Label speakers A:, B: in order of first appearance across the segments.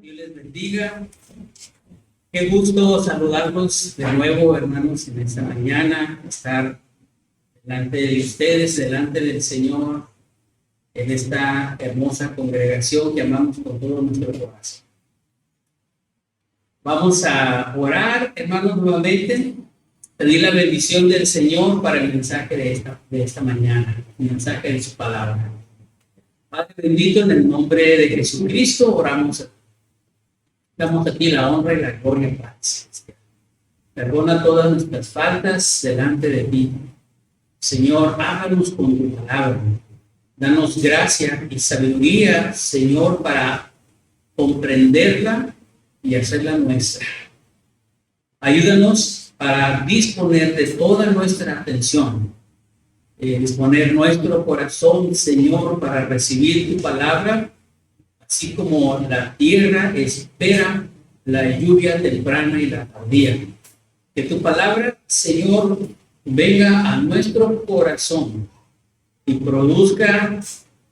A: Dios les bendiga. Qué gusto saludarlos de nuevo, hermanos, en esta mañana, estar delante de ustedes, delante del Señor, en esta hermosa congregación que amamos con todo nuestro corazón. Vamos a orar, hermanos, nuevamente, pedir la bendición del Señor para el mensaje de esta mañana, el mensaje de su palabra. Padre bendito, en el nombre de Jesucristo, oramos a ti. Damos a ti la honra y la gloria, Padre. Perdona todas nuestras faltas delante de ti. Señor, háblanos con tu palabra. Danos gracia y sabiduría, Señor, para comprenderla y hacerla nuestra. Ayúdanos para disponer de toda nuestra atención, disponer nuestro corazón, Señor, para recibir tu palabra, así como la tierra espera la lluvia temprana y la tardía. Que tu palabra, Señor, venga a nuestro corazón y produzca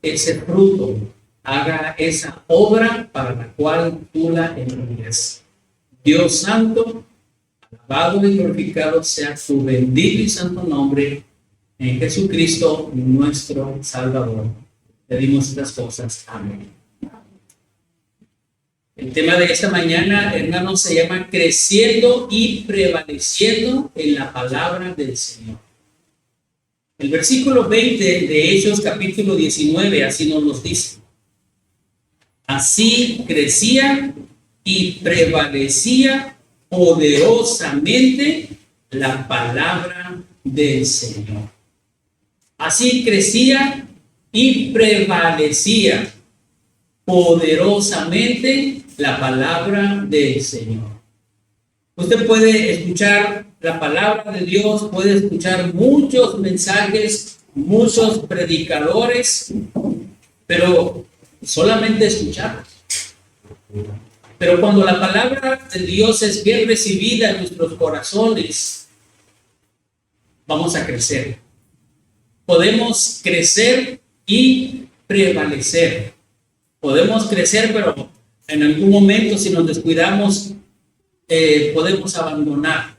A: ese fruto, haga esa obra para la cual tú la envías. Dios santo, alabado y glorificado sea tu bendito y santo nombre, en Jesucristo nuestro Salvador. Pedimos estas cosas. Amén. El tema de esta mañana, hermanos, se llama creciendo y prevaleciendo en la palabra del Señor. El versículo 20 de Hechos capítulo 19 así nos lo dice. Así crecía y prevalecía poderosamente la palabra del Señor. Así crecía y prevalecía poderosamente la palabra del Señor. Usted puede escuchar la palabra de Dios, puede escuchar muchos mensajes, muchos predicadores, pero solamente escuchar. Pero cuando la palabra de Dios es bien recibida en nuestros corazones, vamos a crecer. Podemos crecer y prevalecer. Podemos crecer, pero en algún momento, si nos descuidamos, podemos abandonar.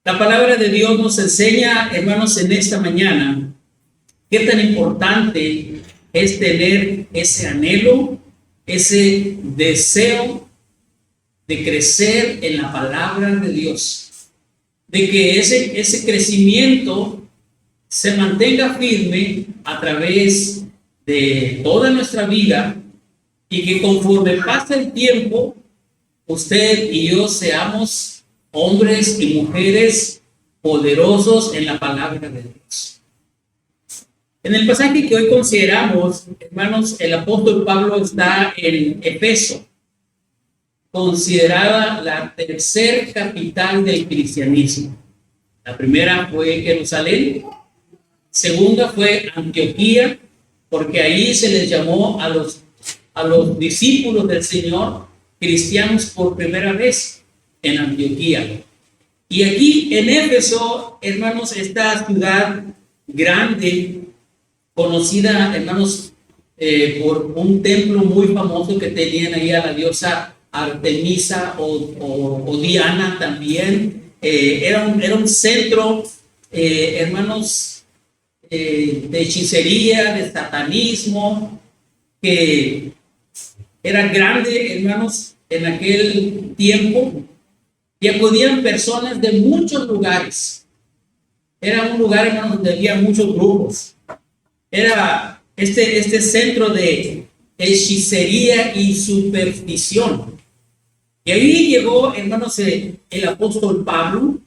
A: La palabra de Dios nos enseña, hermanos, en esta mañana, qué tan importante es tener ese anhelo, ese deseo de crecer en la palabra de Dios, de que ese crecimiento se mantenga firme a través de toda nuestra vida y que conforme pasa el tiempo, usted y yo seamos hombres y mujeres poderosos en la palabra de Dios. En el pasaje que hoy consideramos, hermanos, el apóstol Pablo está en Éfeso, considerada la tercer capital del cristianismo. La primera fue Jerusalén, segunda fue Antioquía, porque ahí se les llamó a los discípulos del Señor cristianos por primera vez en Antioquía. Y aquí en Éfeso, hermanos, esta ciudad grande, conocida, hermanos, por un templo muy famoso que tenían ahí a la diosa Artemisa o Diana también, era un centro, hermanos, de hechicería, de satanismo, que era grande, hermanos, en aquel tiempo, y acudían personas de muchos lugares. Era un lugar, hermanos, donde había muchos grupos. Era este centro de hechicería y superstición. Y ahí llegó, hermanos, el apóstol Pablo.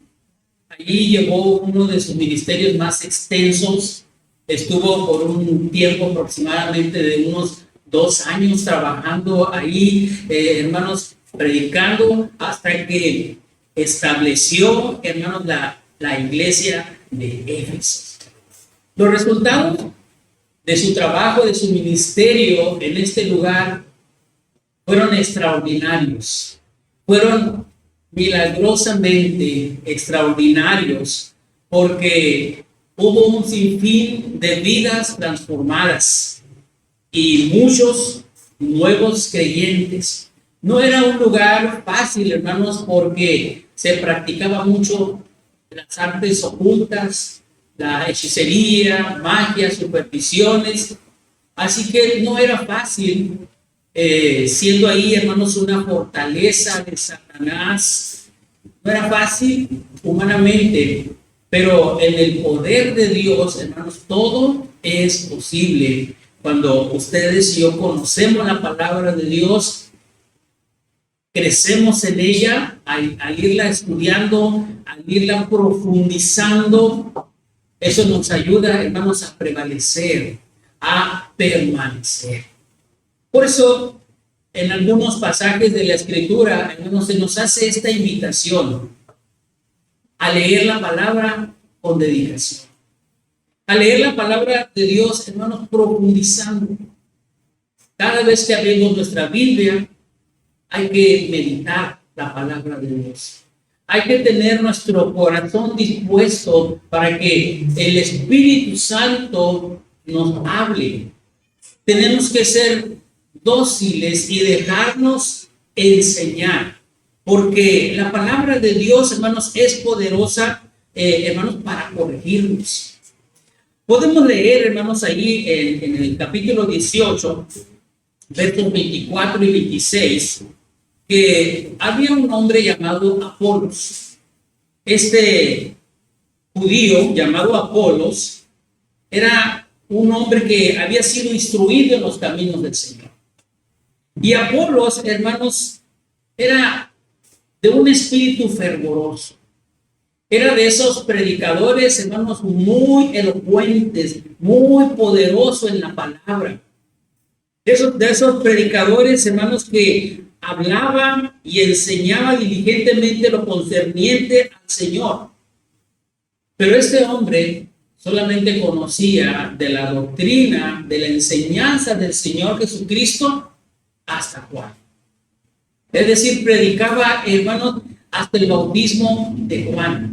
A: Allí llevó uno de sus ministerios más extensos. Estuvo por un tiempo aproximadamente de unos 2 años trabajando ahí, hermanos, predicando, hasta que estableció, hermanos, la iglesia de Éfeso. Los resultados de su trabajo, de su ministerio en este lugar, fueron extraordinarios. Fueron milagrosamente extraordinarios, porque hubo un sinfín de vidas transformadas y muchos nuevos creyentes. No era un lugar fácil, hermanos, porque se practicaba mucho las artes ocultas, la hechicería, magia, supersticiones. Así que no era fácil, siendo ahí, hermanos, una fortaleza de Satanás. No era fácil humanamente, pero en el poder de Dios, hermanos, todo es posible. Cuando ustedes y yo conocemos la palabra de Dios, crecemos en ella, al irla estudiando, al irla profundizando, eso nos ayuda, hermanos, a prevalecer, a permanecer. Por eso, en algunos pasajes de la Escritura, hermanos, se nos hace esta invitación a leer la palabra con dedicación, a leer la palabra de Dios, hermanos, profundizando. Cada vez que abrimos nuestra Biblia, hay que meditar la palabra de Dios. Hay que tener nuestro corazón dispuesto para que el Espíritu Santo nos hable. Tenemos que ser dóciles y dejarnos enseñar, porque la palabra de Dios, hermanos, es poderosa, hermanos, para corregirnos. Podemos leer, hermanos, ahí en el capítulo 18, versos 24 y 26, que había un hombre llamado Apolos. Este judío llamado Apolos era un hombre que había sido instruido en los caminos del Señor. Y Apolos, hermanos, era de un espíritu fervoroso. Era de esos predicadores, hermanos, muy elocuentes, muy poderosos en la palabra. De esos predicadores, hermanos, que hablaban y enseñaban diligentemente lo concerniente al Señor. Pero este hombre solamente conocía de la doctrina, de la enseñanza del Señor Jesucristo hasta Juan. Es decir, predicaba, hermanos, hasta el bautismo de Juan.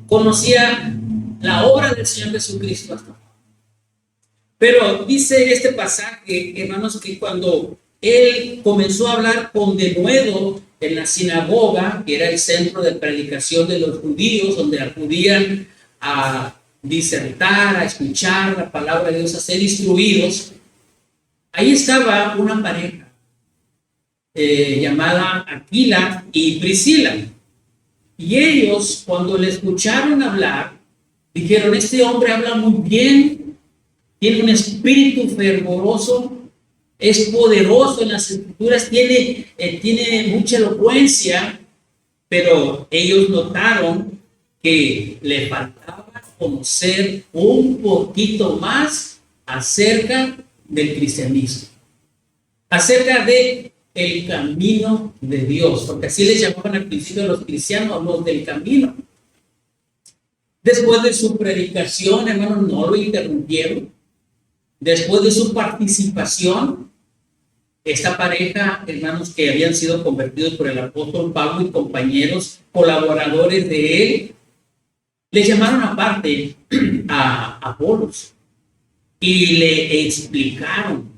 A: Conocía la obra del Señor Jesucristo hasta Juan. Pero dice este pasaje, hermanos, que cuando él comenzó a hablar con denuedo en la sinagoga, que era el centro de predicación de los judíos, donde acudían a disertar, a escuchar la palabra de Dios, a ser instruidos, ahí estaba una pareja llamada Aquila y Priscila. Y ellos, cuando le escucharon hablar, dijeron: este hombre habla muy bien, tiene un espíritu fervoroso, es poderoso en las escrituras, tiene mucha elocuencia. Pero ellos notaron que le faltaba conocer un poquito más acerca del cristianismo, acerca de el camino de Dios, porque así les llamaban al principio a los cristianos, los del camino. Después de su predicación, hermanos, no lo interrumpieron. Después de su participación, esta pareja, hermanos, que habían sido convertidos por el apóstol Pablo y compañeros, colaboradores de él, le llamaron aparte a Apolos y le explicaron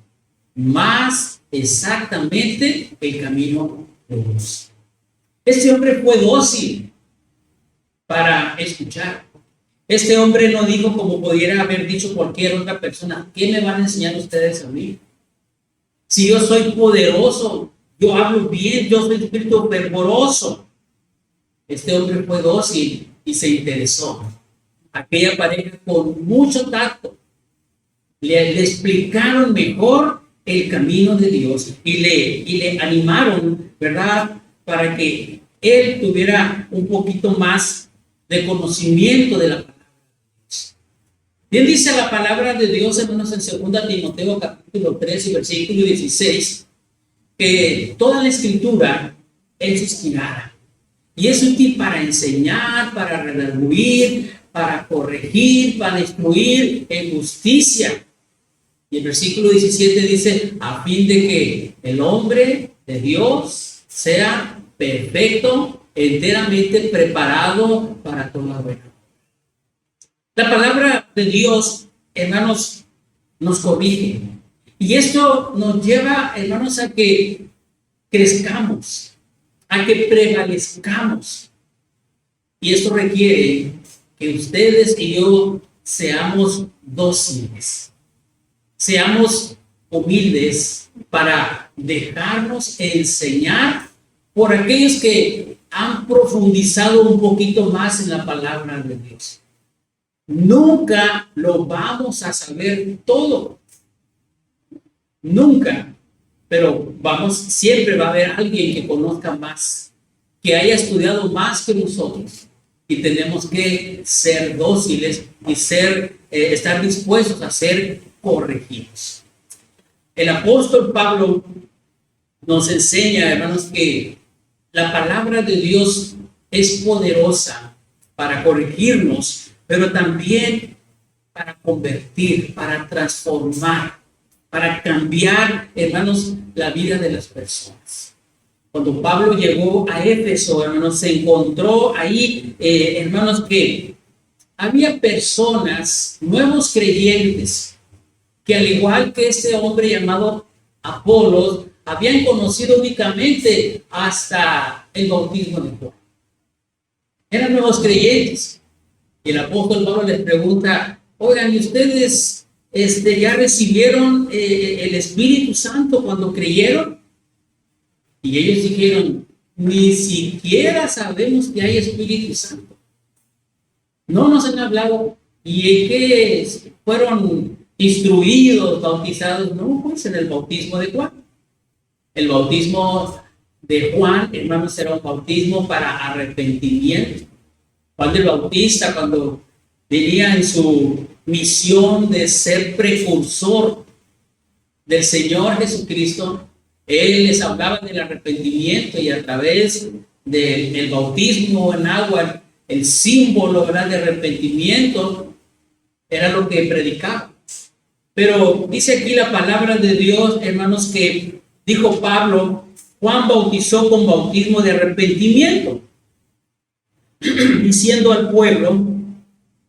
A: más exactamente el camino de Dios. Este hombre fue dócil para escuchar. Este hombre no dijo, como pudiera haber dicho cualquier otra persona: ¿qué me van a enseñar ustedes a mí? Si yo soy poderoso, yo hablo bien, yo soy espíritu fervoroso. Este hombre fue dócil y se interesó. Aquella pareja, con mucho tacto, le explicaron mejor el camino de Dios y le animaron, ¿verdad?, para que él tuviera un poquito más de conocimiento de la palabra de Dios. Bien dice la palabra de Dios, hermanos, en 2 Timoteo capítulo 3 y versículo 16, que toda la escritura es inspirada y es útil para enseñar, para redarguir, para corregir, para instruir en justicia. Y el versículo 17 dice: a fin de que el hombre de Dios sea perfecto, enteramente preparado para toda buena. La palabra de Dios, hermanos, nos corrige. Y esto nos lleva, hermanos, a que crezcamos, a que prevalezcamos. Y esto requiere que ustedes y yo seamos dóciles, seamos humildes para dejarnos enseñar por aquellos que han profundizado un poquito más en la palabra de Dios. Nunca lo vamos a saber todo, nunca, pero siempre va a haber alguien que conozca más, que haya estudiado más que nosotros, y tenemos que ser dóciles y estar dispuestos a ser corregidos. El apóstol Pablo nos enseña, hermanos, que la palabra de Dios es poderosa para corregirnos, pero también para convertir, para transformar, para cambiar, hermanos, la vida de las personas. Cuando Pablo llegó a Éfeso, hermanos, se encontró ahí, hermanos, que había personas, nuevos creyentes, que al igual que este hombre llamado Apolos, habían conocido únicamente hasta el bautismo de Juan. Eran nuevos creyentes. Y el apóstol Pablo les pregunta, oigan, ¿y ustedes ya recibieron el Espíritu Santo cuando creyeron? Y ellos dijeron, ni siquiera sabemos que hay Espíritu Santo. No nos han hablado. ¿Y en qué fueron instruidos, bautizados? No, pues en el bautismo de Juan. El bautismo de Juan, hermanos, era un bautismo para arrepentimiento. Juan el Bautista, cuando venía en su misión de ser precursor del Señor Jesucristo, él les hablaba del arrepentimiento, y a través del bautismo en agua, el símbolo, ¿verdad?, de arrepentimiento, era lo que predicaba. Pero dice aquí la palabra de Dios, hermanos, que dijo Pablo, Juan bautizó con bautismo de arrepentimiento, diciendo al pueblo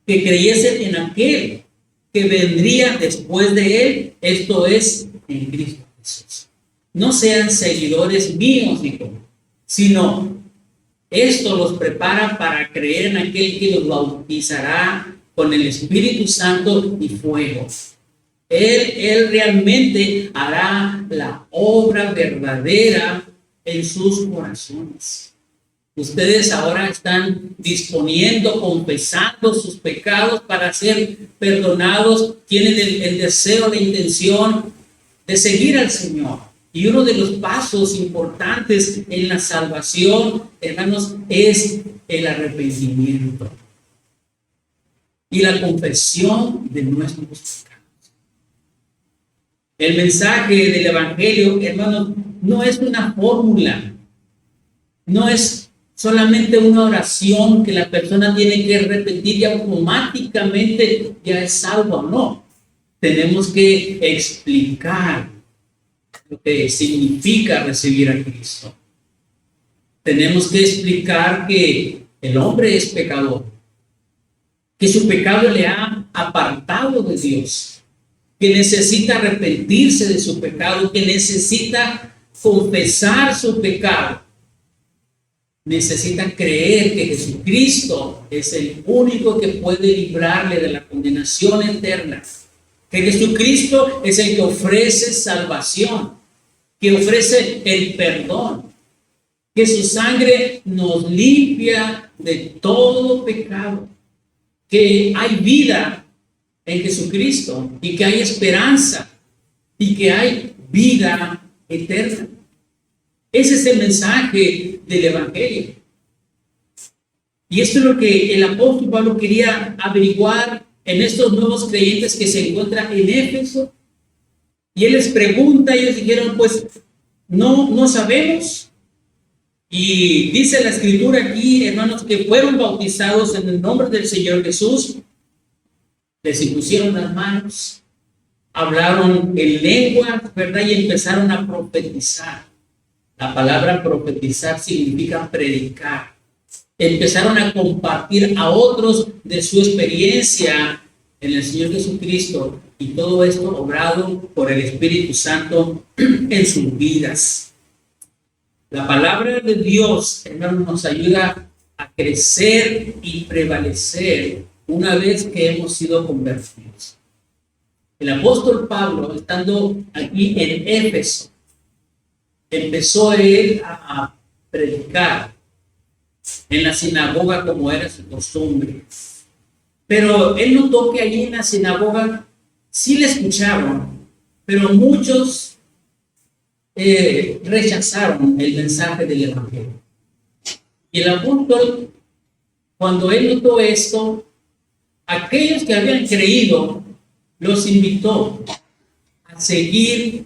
A: que creyesen en aquel que vendría después de él, esto es, en Cristo Jesús. No sean seguidores míos, dijo, sino esto los prepara para creer en aquel que los bautizará con el Espíritu Santo y fuego. Él realmente hará la obra verdadera en sus corazones. Ustedes ahora están disponiendo, confesando sus pecados para ser perdonados, tienen el deseo, la intención de seguir al Señor. Y uno de los pasos importantes en la salvación, hermanos, es el arrepentimiento y la confesión de nuestros pecados. El mensaje del Evangelio, hermanos, no es una fórmula, no es solamente una oración que la persona tiene que repetir y automáticamente ya es salvo. No, tenemos que explicar lo que significa recibir a Cristo. Tenemos que explicar que el hombre es pecador, que su pecado le ha apartado de Dios, que necesita arrepentirse de su pecado, que necesita confesar su pecado, necesita creer que Jesucristo es el único que puede librarle de la condenación eterna, que Jesucristo es el que ofrece salvación, que ofrece el perdón, que su sangre nos limpia de todo pecado, que hay vida en Jesucristo y que hay esperanza y que hay vida eterna. Ese es el mensaje del Evangelio. Y esto es lo que el apóstol Pablo quería averiguar en estos nuevos creyentes que se encuentran en Éfeso. Y él les pregunta, y ellos dijeron, pues no sabemos. Y dice la escritura aquí, hermanos, que fueron bautizados en el nombre del Señor Jesús, les impusieron las manos, hablaron en lengua, ¿verdad? Y empezaron a profetizar. La palabra profetizar significa predicar. Empezaron a compartir a otros de su experiencia en el Señor Jesucristo, y todo esto obrado por el Espíritu Santo en sus vidas. La palabra de Dios, hermanos, nos ayuda a crecer y prevalecer una vez que hemos sido convertidos. El apóstol Pablo, estando aquí en Éfeso, empezó él a predicar en la sinagoga como era su costumbre. Pero él notó que allí en la sinagoga sí le escucharon, pero muchos rechazaron el mensaje del evangelio. Y el apóstol, cuando él notó esto, aquellos que habían creído, los invitó a seguir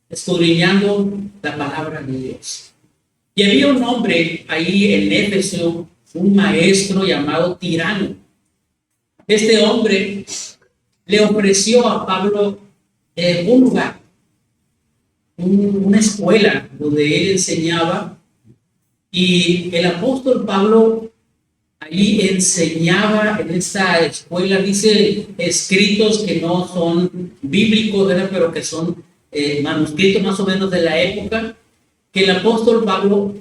A: escudriñando la palabra de Dios. Y había un hombre ahí en Éfeso, un maestro llamado Tirano. Este hombre le ofreció a Pablo un lugar, una escuela donde él enseñaba, y el apóstol Pablo allí enseñaba en esta escuela, dice escritos que no son bíblicos, ¿verdad? Pero que son manuscritos más o menos de la época, que el apóstol Pablo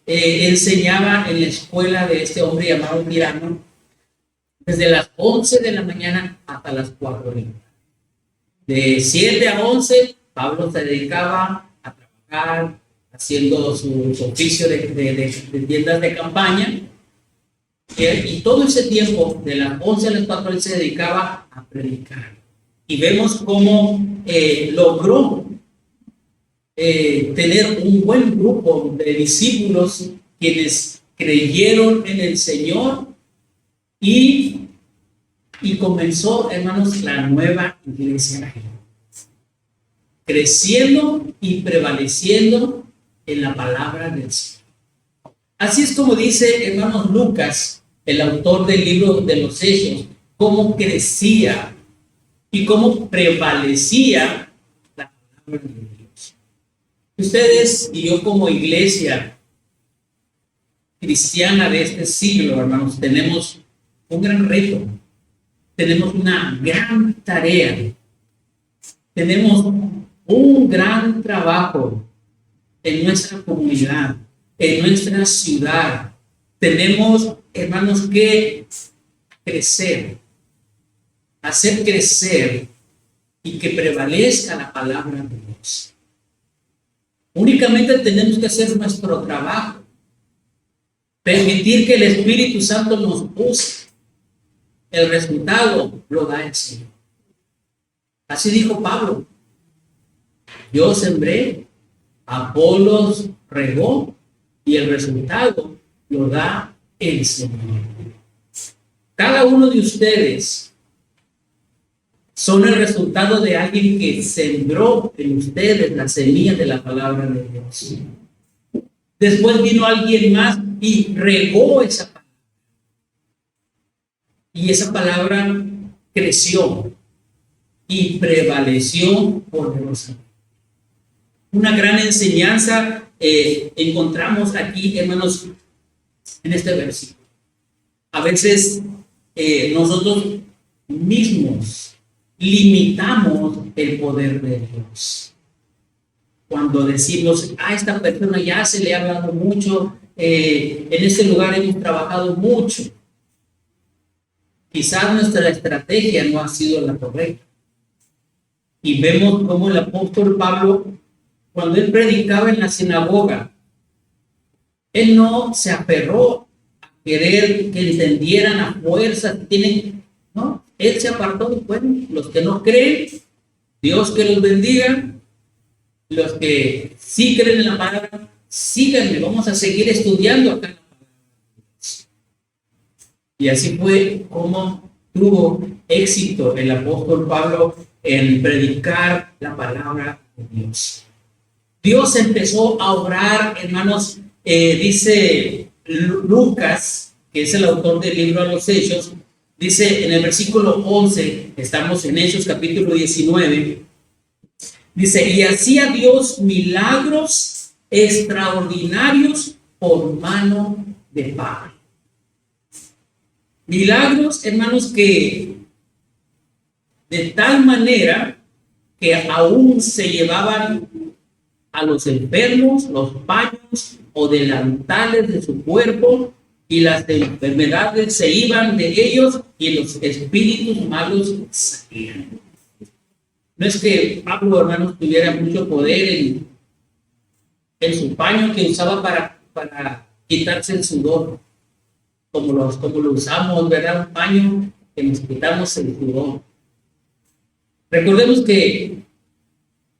A: enseñaba en la escuela de este hombre llamado Tirano, desde las 11 de la mañana hasta las 4 de la tarde. De 7 a 11, Pablo se dedicaba a trabajar, haciendo su oficio de tiendas de campaña, y todo ese tiempo, de las 11 a las 4, él se dedicaba a predicar. Y vemos cómo logró tener un buen grupo de discípulos quienes creyeron en el Señor, y comenzó, hermanos, la nueva iglesia, creciendo y prevaleciendo en la palabra del Señor. Así es como dice, hermanos, Lucas, el autor del libro de los Hechos, cómo crecía y cómo prevalecía la palabra de Dios. Ustedes y yo, como iglesia cristiana de este siglo, hermanos, tenemos un gran reto, tenemos una gran tarea, tenemos un gran trabajo en nuestra comunidad, en nuestra ciudad. Tenemos, hermanos, que crecer, hacer crecer y que prevalezca la palabra de Dios. Únicamente tenemos que hacer nuestro trabajo, permitir que el Espíritu Santo nos use. El resultado lo da el Señor. Así dijo Pablo: yo sembré, Apolos regó, y el resultado lo da el Señor. Cada uno de ustedes son el resultado de alguien que sembró en ustedes la semilla de la palabra de Dios. Después vino alguien más y regó esa palabra. Y esa palabra creció y prevaleció poderosamente. Una gran enseñanza encontramos aquí, hermanos, en este versículo. A veces nosotros mismos limitamos el poder de Dios. Cuando decimos, a esta persona ya se le ha hablado mucho, en este lugar hemos trabajado mucho. Quizás nuestra estrategia no ha sido la correcta. Y vemos cómo el apóstol Pablo, cuando él predicaba en la sinagoga, él no se aferró a querer que entendieran a fuerza, no, él se apartó. Bueno, los que no creen, Dios que los bendiga. Los que sí creen en la palabra, síganme, vamos a seguir estudiando acá. Y así fue como tuvo éxito el apóstol Pablo en predicar la palabra de Dios. Dios empezó a obrar, hermanos, dice Lucas, que es el autor del libro de los Hechos, dice en el versículo 11, estamos en Hechos capítulo 19, dice, y hacía Dios milagros extraordinarios por mano de Pablo. Milagros, hermanos, que de tal manera que aún se llevaban a los enfermos los paños o delantales de su cuerpo, y las enfermedades se iban de ellos y los espíritus malos salían. No es que Pablo, hermanos, tuviera mucho poder en su paño que usaba para quitarse el sudor, como lo usamos, ¿verdad? Un paño que nos quitamos el sudor. Recordemos que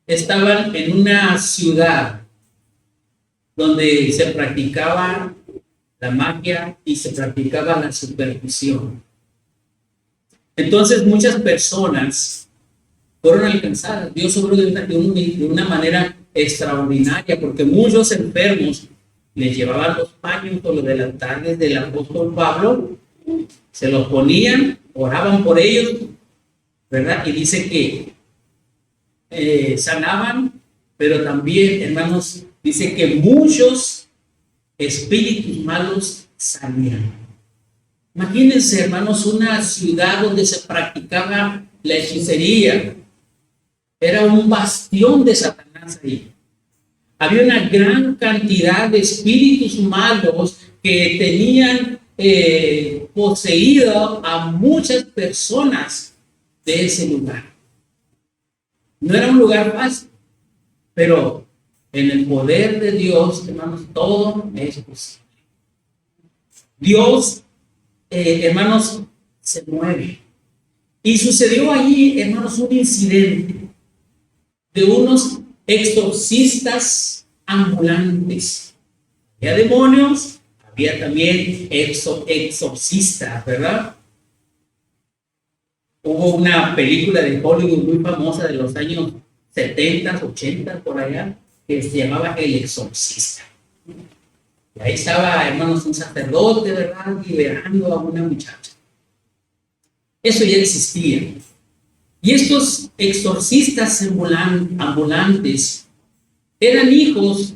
A: estaban en una ciudad donde se practicaba la magia y se practicaba la superstición. Entonces muchas personas fueron alcanzadas. Dios obró de una manera extraordinaria, porque muchos enfermos les llevaban los paños con los delantales del apóstol Pablo, se los ponían, oraban por ellos, ¿verdad? Y dice que sanaban, pero también, hermanos, dice que muchos espíritus malos salían. Imagínense, hermanos, una ciudad donde se practicaba la hechicería. Era un bastión de Satanás ahí. Había una gran cantidad de espíritus malos que tenían poseído a muchas personas de ese lugar. No era un lugar fácil, pero en el poder de Dios, hermanos, todo es posible. Dios, hermanos, se mueve. Y sucedió allí, hermanos, un incidente de unos exorcistas ambulantes. Había demonios, había también exorcistas, ¿verdad? Hubo una película de Hollywood muy famosa de los años 70, 80, por allá, que se llamaba El Exorcista. Y ahí estaba, hermanos, un sacerdote, ¿verdad?, liberando a una muchacha. Eso ya existía. Y estos exorcistas ambulantes eran hijos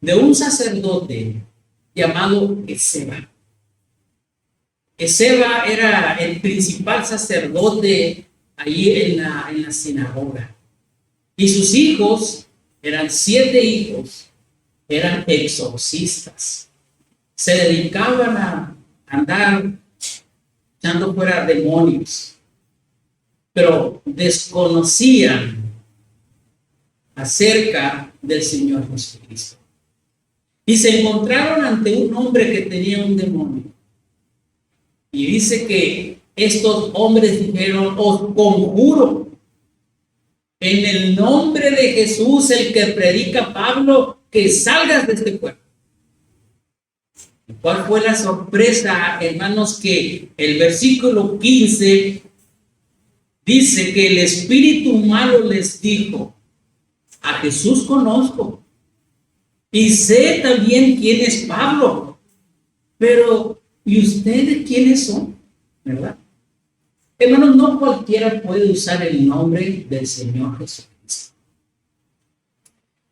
A: de un sacerdote llamado Esceva. Esceva era el principal sacerdote allí en la sinagoga. Y sus hijos, eran 7 hijos, eran exorcistas. Se dedicaban a andar echando fuera demonios, pero desconocían acerca del Señor Jesucristo. Y se encontraron ante un hombre que tenía un demonio. Y dice que estos hombres dijeron: os conjuro en el nombre de Jesús, el que predica Pablo, que salgas de este cuerpo. ¿Cuál fue la sorpresa, hermanos? Que el versículo 15 dice que el espíritu malo les dijo: a Jesús conozco y sé también quién es Pablo, pero ¿y ustedes quiénes son? ¿Verdad? Hermanos, no cualquiera puede usar el nombre del Señor Jesucristo.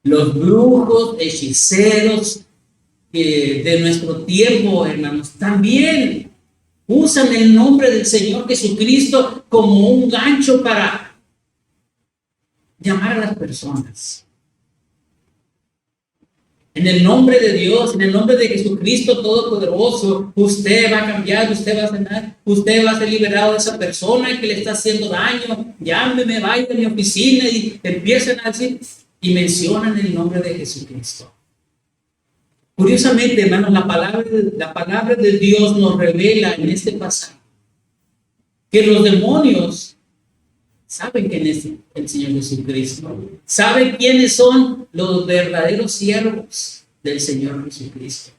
A: Los brujos, hechiceros de nuestro tiempo, hermanos, también usan el nombre del Señor Jesucristo como un gancho para llamar a las personas. En el nombre de Dios, en el nombre de Jesucristo Todopoderoso, usted va a cambiar, usted va a sanar, usted va a ser liberado de esa persona que le está haciendo daño. Llámeme, vaya a mi oficina, y empiezan a decir y mencionan el nombre de Jesucristo. Curiosamente, hermanos, la palabra de Dios nos revela en este pasaje que los demonios saben quién es el Señor Jesucristo, saben quiénes son los verdaderos siervos del Señor Jesucristo.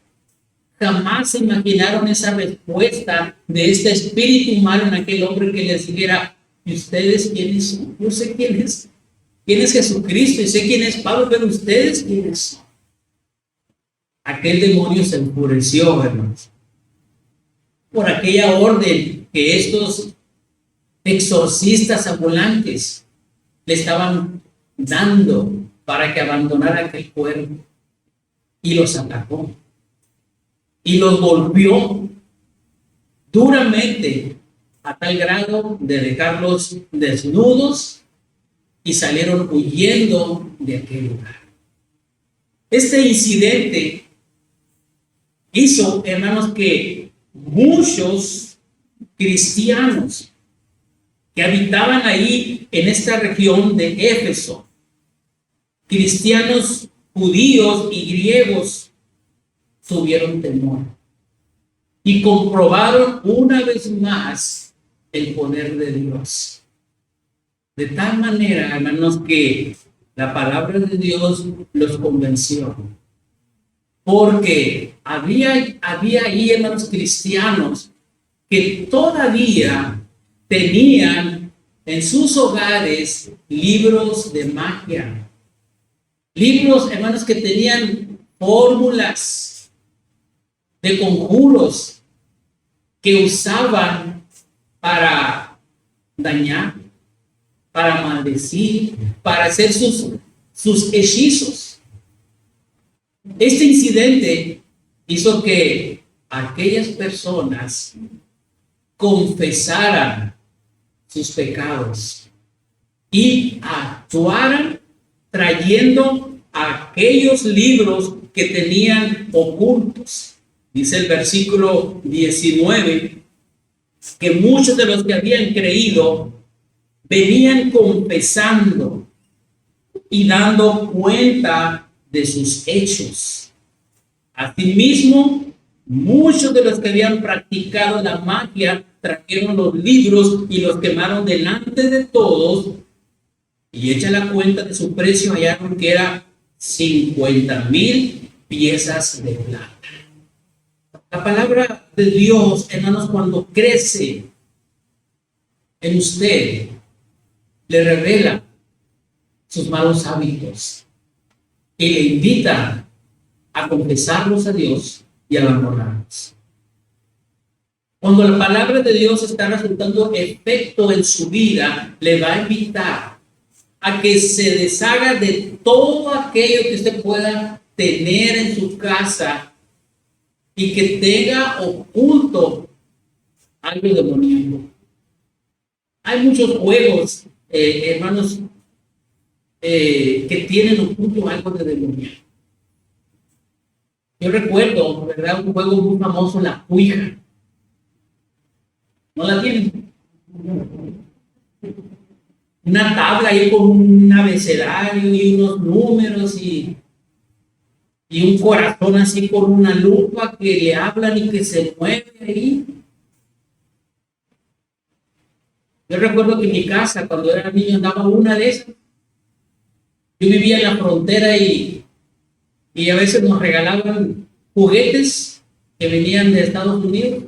A: Jamás se imaginaron esa respuesta de este espíritu malo en aquel hombre que les dijera: ¿y ustedes quiénes son? Yo sé quién es Jesucristo y sé quién es Pablo, pero ¿ustedes quiénes son? Aquel demonio se enfureció, hermanos, por aquella orden que estos exorcistas ambulantes le estaban dando para que abandonara aquel cuerpo, y los atacó y los golpeó duramente a tal grado de dejarlos desnudos, y salieron huyendo de aquel lugar. Este incidente hizo, hermanos, que muchos cristianos que habitaban ahí en esta región de Éfeso, cristianos judíos y griegos, tuvieron temor y comprobaron una vez más el poder de Dios. De tal manera, hermanos, que la palabra de Dios los convenció. Porque había ahí, hermanos, cristianos que todavía tenían en sus hogares libros de magia. Libros, hermanos, que tenían fórmulas de conjuros que usaban para dañar, para maldecir, para hacer sus hechizos. Este incidente hizo que aquellas personas confesaran sus pecados y actuaran trayendo aquellos libros que tenían ocultos. Dice el versículo 19 que muchos de los que habían creído venían confesando y dando cuenta de sus hechos. Asimismo, muchos de los que habían practicado la magia trajeron los libros y los quemaron delante de todos, y hecha la cuenta de su precio hallaron que era 50,000 piezas de plata. La palabra de Dios, hermanos, cuando crece en usted, le revela sus malos hábitos y le invita a confesarlos a Dios y a abandonarlos. Cuando la palabra de Dios está resultando efecto en su vida, le va a invitar a que se deshaga de todo aquello que usted pueda tener en su casa y que tenga oculto algo demoníaco. Hay muchos juegos, hermanos, que tienen oculto algo de demoníaco. Yo recuerdo, ¿verdad?, un juego muy famoso, la Ouija. ¿No la tienen? Una tabla ahí con un abecedario y unos números y un corazón así con una lupa que le hablan y que se mueve ahí. Yo recuerdo que en mi casa, cuando era niño, andaba una de esas. Yo vivía en la frontera y a veces nos regalaban juguetes que venían de Estados Unidos.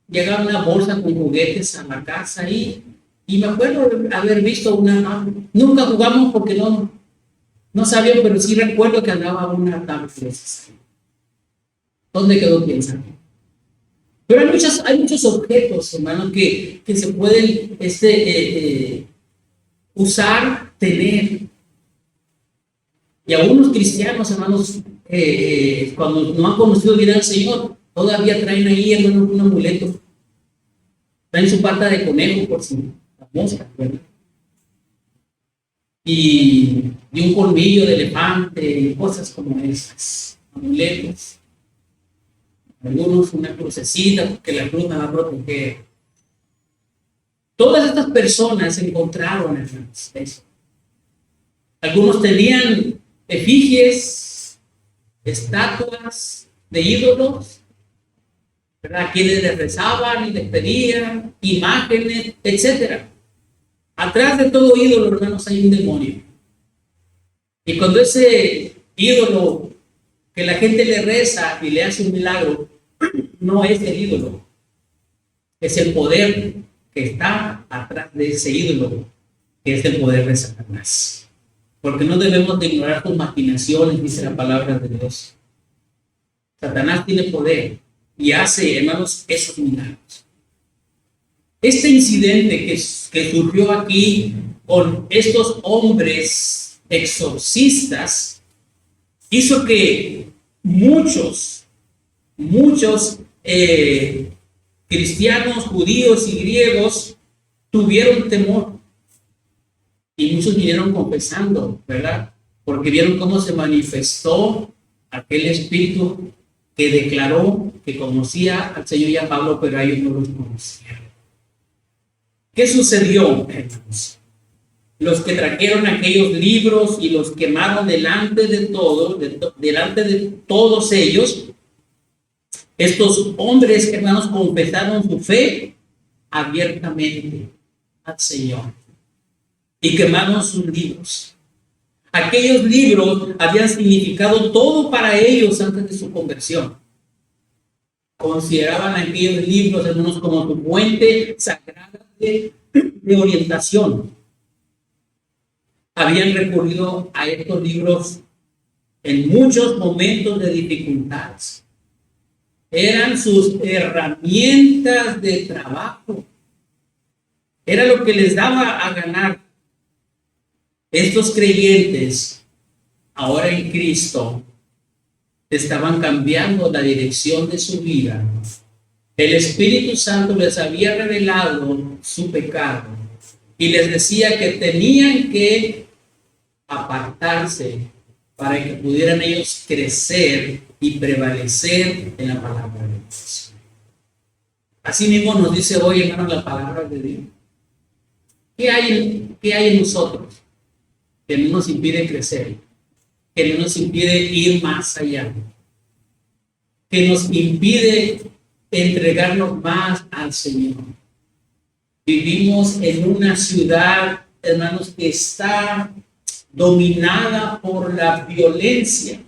A: Llegaba una bolsa con juguetes a la casa y me acuerdo haber visto una. Nunca jugamos porque no sabía, pero sí recuerdo que andaba una tabla de esas. ¿Dónde quedó? ¿Quién sabe? Pero hay muchos objetos, hermanos, que se pueden usar, tener. Y algunos cristianos, hermanos, cuando no han conocido bien al Señor, todavía traen ahí, hermanos, un amuleto. Traen su pata de conejo por si la mosca, ¿verdad? Y un colmillo de elefante, cosas como esas, amuletos. Algunos una crucecita, porque la cruz me va a proteger. Todas estas personas encontraron, hermanos, eso. Algunos tenían efigies, estatuas de ídolos, ¿verdad?, quienes les rezaban y les pedían, imágenes, etc. Atrás de todo ídolo, hermanos, hay un demonio. Y cuando ese ídolo que la gente le reza y le hace un milagro, no es el ídolo, es el poder que está atrás de ese ídolo, que es el poder de Satanás. Porque no debemos de ignorar sus maquinaciones, dice la palabra de Dios. Satanás tiene poder y hace, hermanos, esos milagros. Este incidente que surgió aquí con estos hombres exorcistas hizo que muchos cristianos, judíos y griegos tuvieron temor. Y muchos vinieron confesando, ¿verdad?, porque vieron cómo se manifestó aquel espíritu que declaró que conocía al Señor y a Pablo, pero a ellos no los conocían. ¿Qué sucedió, hermanos? Los que trajeron aquellos libros y los quemaron delante de todos ellos, estos hombres, hermanos, confesaron su fe abiertamente al Señor y quemaron sus libros. Aquellos libros habían significado todo para ellos antes de su conversión. Consideraban aquellos libros, hermanos, como su fuente sagrada de orientación. Habían recurrido a estos libros en muchos momentos de dificultades. Eran sus herramientas de trabajo. Era lo que les daba a ganar. Estos creyentes, ahora en Cristo, estaban cambiando la dirección de su vida. El Espíritu Santo les había revelado su pecado y les decía que tenían que apartarse para que pudieran ellos crecer y prevalecer en la palabra de Dios. Así mismo nos dice hoy, hermanos, la palabra de Dios. ¿Qué hay en nosotros que no nos impide crecer? Que no nos impide ir más allá, que nos impide entregarnos más al Señor. Vivimos en una ciudad, hermanos, que está dominada por la violencia.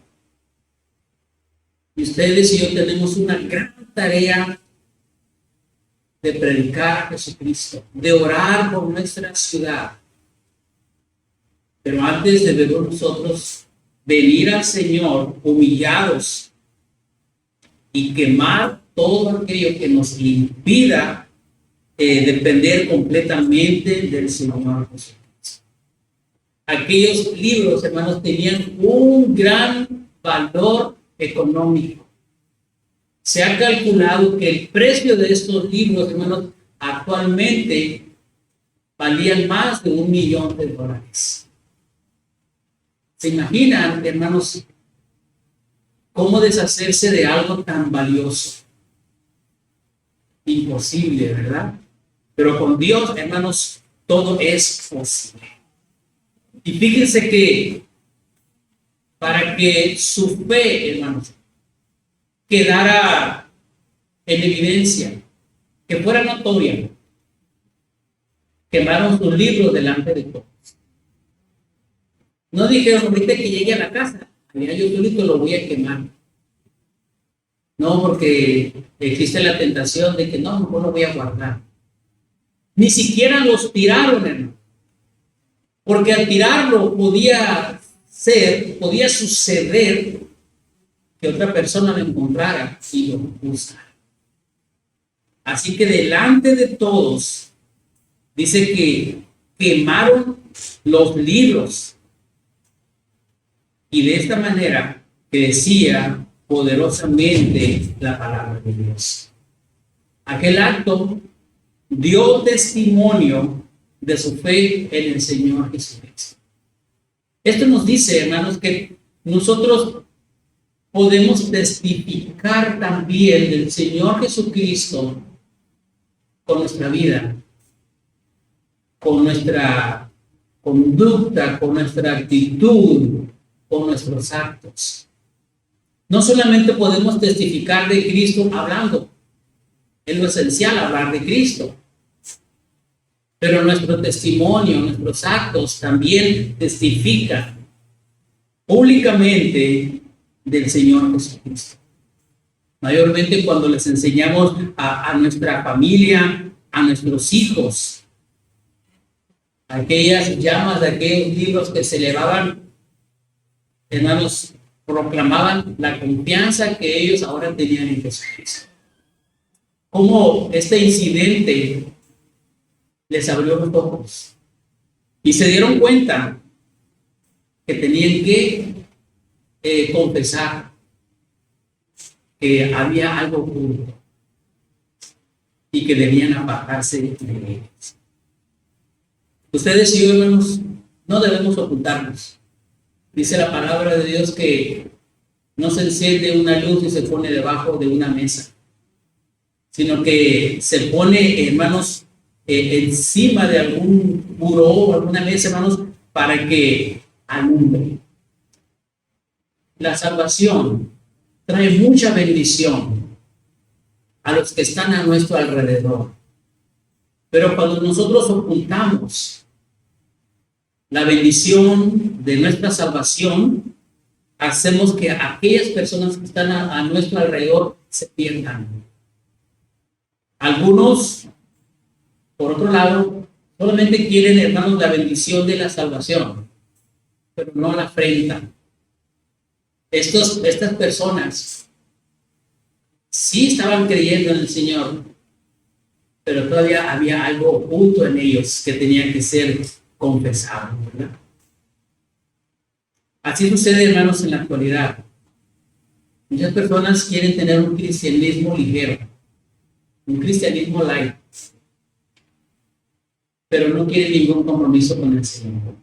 A: Y ustedes y yo tenemos una gran tarea de predicar a Jesucristo, de orar por nuestra ciudad. Pero antes debemos nosotros venir al Señor humillados y quemar todo aquello que nos impida depender completamente del Señor Jesucristo. Aquellos libros, hermanos, tenían un gran valor económico. Se ha calculado que el precio de estos libros, hermanos, actualmente valían más de $1 millón. ¿Se imaginan, hermanos, cómo deshacerse de algo tan valioso? Imposible, ¿verdad? Pero con Dios, hermanos, todo es posible. Y fíjense que para que su fe, hermanos, quedara en evidencia, que fuera notoria, quemaron sus libros delante de todos. No dijeron, ahorita que llegue a la casa, mira, yo solito lo voy a quemar. No, porque existe la tentación de que no lo voy a guardar. Ni siquiera los tiraron, hermano. Porque al tirarlo podía suceder que otra persona lo encontrara y lo usara. Así que delante de todos, dice que quemaron los libros. Y de esta manera crecía poderosamente la palabra de Dios. Aquel acto dio testimonio de su fe en el Señor Jesucristo. Esto nos dice, hermanos, que nosotros podemos testificar también del Señor Jesucristo con nuestra vida, con nuestra conducta, con nuestra actitud, con nuestros actos. No solamente podemos testificar de Cristo hablando, es lo esencial hablar de Cristo, pero nuestro testimonio, nuestros actos también testifican públicamente del Señor Jesucristo. Mayormente cuando les enseñamos a nuestra familia, a nuestros hijos, aquellas llamas de aquellos libros que se elevaban, hermanos, proclamaban la confianza que ellos ahora tenían en Jesucristo. Como este incidente les abrió los ojos y se dieron cuenta que tenían que confesar que había algo oculto y que debían apartarse de ellos. Ustedes y yo, hermanos, no debemos ocultarnos. Dice la palabra de Dios que no se enciende una luz y se pone debajo de una mesa, sino que se pone, hermanos, encima de algún buró o alguna mesa, hermanos, para que alumbre. La salvación trae mucha bendición a los que están a nuestro alrededor. Pero cuando nosotros ocultamos la bendición de nuestra salvación, hacemos que aquellas personas que están a nuestro alrededor se pierdan. Algunos, por otro lado, solamente quieren, hermanos, la bendición de la salvación, pero no la afrentan. Estas personas sí estaban creyendo en el Señor, pero todavía había algo oculto en ellos que tenía que ser confesado, ¿verdad? Así sucede, hermanos, en la actualidad. Muchas personas quieren tener un cristianismo ligero, un cristianismo light, pero no quieren ningún compromiso con el Señor.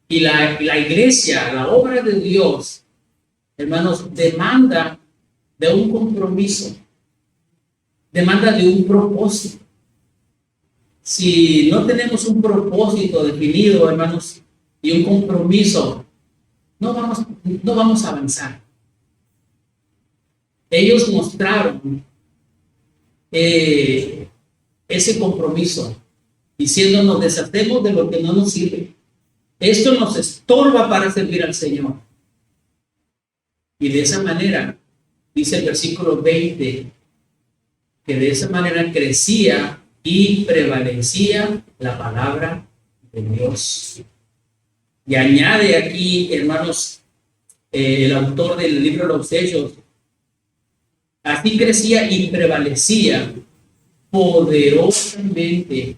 A: Y la iglesia, la obra de Dios, hermanos, demanda de un compromiso, demanda de un propósito. Si no tenemos un propósito definido, hermanos, y un compromiso, no vamos a avanzar. Ellos mostraron ese compromiso, diciéndonos: deshacemos de lo que no nos sirve. Esto nos estorba para servir al Señor. Y de esa manera, dice el versículo 20, que de esa manera crecía y prevalecía la palabra de Dios. Y añade aquí, hermanos, el autor del libro de los Hechos: así crecía y prevalecía poderosamente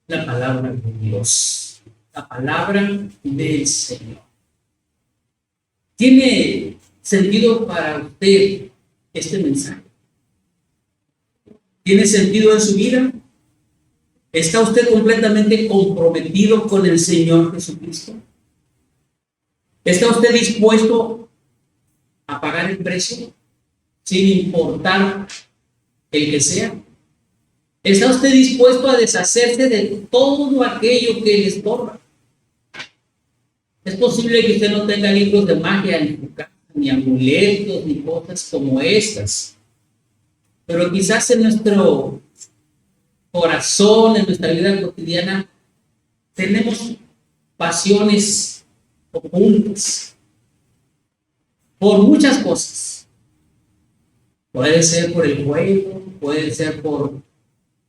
A: la palabra de Dios, la palabra del Señor. ¿Tiene sentido para usted este mensaje? ¿Tiene sentido en su vida? ¿Está usted completamente comprometido con el Señor Jesucristo? ¿Está usted dispuesto a pagar el precio sin importar el que sea? ¿Está usted dispuesto a deshacerse de todo aquello que le estorba? Es posible que usted no tenga libros de magia en su casa, ni amuletos, ni cosas como estas, pero quizás en nuestro corazón, en nuestra vida cotidiana, tenemos pasiones ocultas por muchas cosas. Puede ser por el juego, puede ser por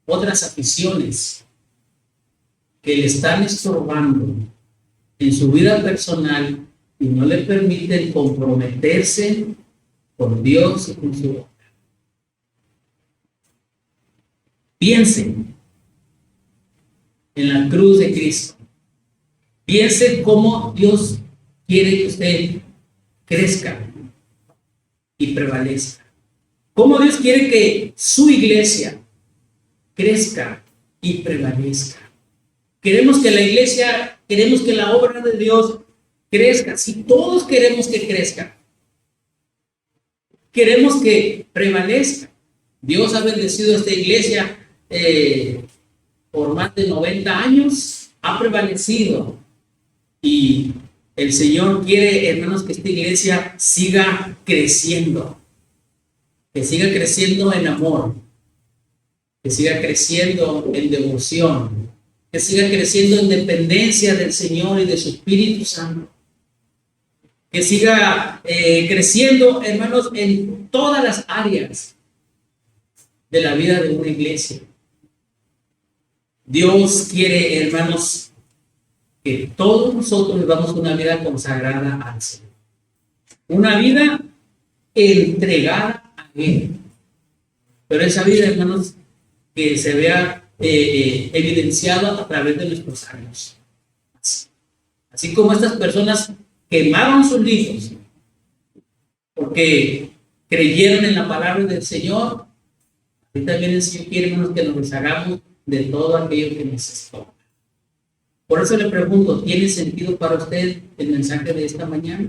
A: otras aficiones que le están estorbando en su vida personal y no le permiten comprometerse con Dios y con su obra. Piensen en la cruz de Cristo. Piense cómo Dios quiere que usted crezca y prevalezca. Cómo Dios quiere que su iglesia crezca y prevalezca. Queremos que la iglesia, queremos que la obra de Dios crezca. Si todos queremos que crezca, queremos que prevalezca. Dios ha bendecido a esta iglesia por más de 90 años, ha prevalecido. Y el Señor quiere, hermanos, que esta iglesia siga creciendo, que siga creciendo en amor, que siga creciendo en devoción, que siga creciendo en dependencia del Señor y de su Espíritu Santo, que siga creciendo, hermanos, en todas las áreas de la vida de una iglesia. Dios quiere, hermanos, que todos nosotros vivamos una vida consagrada al Señor, una vida entregada a Él. Pero esa vida, hermanos, que se vea evidenciada a través de nuestros años. Así como estas personas quemaron sus libros porque creyeron en la palabra del Señor, y también el Señor quiere, hermanos, que nos deshagamos de todo aquello que nos estorba. Por eso le pregunto, ¿tiene sentido para usted el mensaje de esta mañana?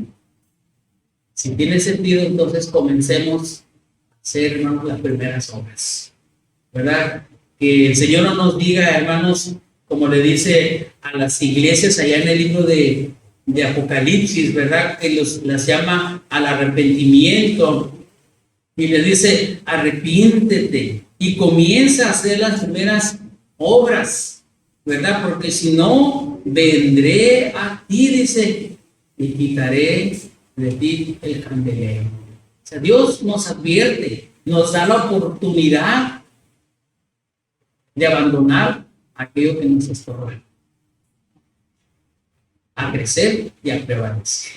A: Si tiene sentido, entonces comencemos a hacer, hermanos, las primeras obras, ¿verdad? Que el Señor no nos diga, hermanos, como le dice a las iglesias allá en el libro de Apocalipsis, ¿verdad? Que las llama al arrepentimiento y les dice, arrepiéntete y comienza a hacer las primeras obras, ¿verdad? Porque si no, vendré a ti, dice, y quitaré de ti el candelero. O sea, Dios nos advierte, nos da la oportunidad de abandonar aquello que nos estorba, a crecer y a prevalecer.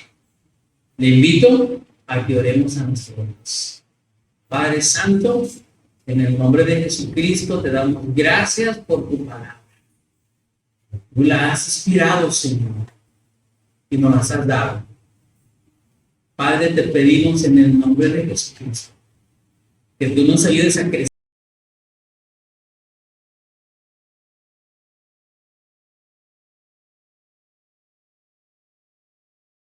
A: Le invito a que oremos a nuestro Dios. Padre Santo, en el nombre de Jesucristo te damos gracias por tu palabra. Tú la has inspirado, Señor, y nos las has dado. Padre, te pedimos en el nombre de Jesucristo que tú nos ayudes a crecer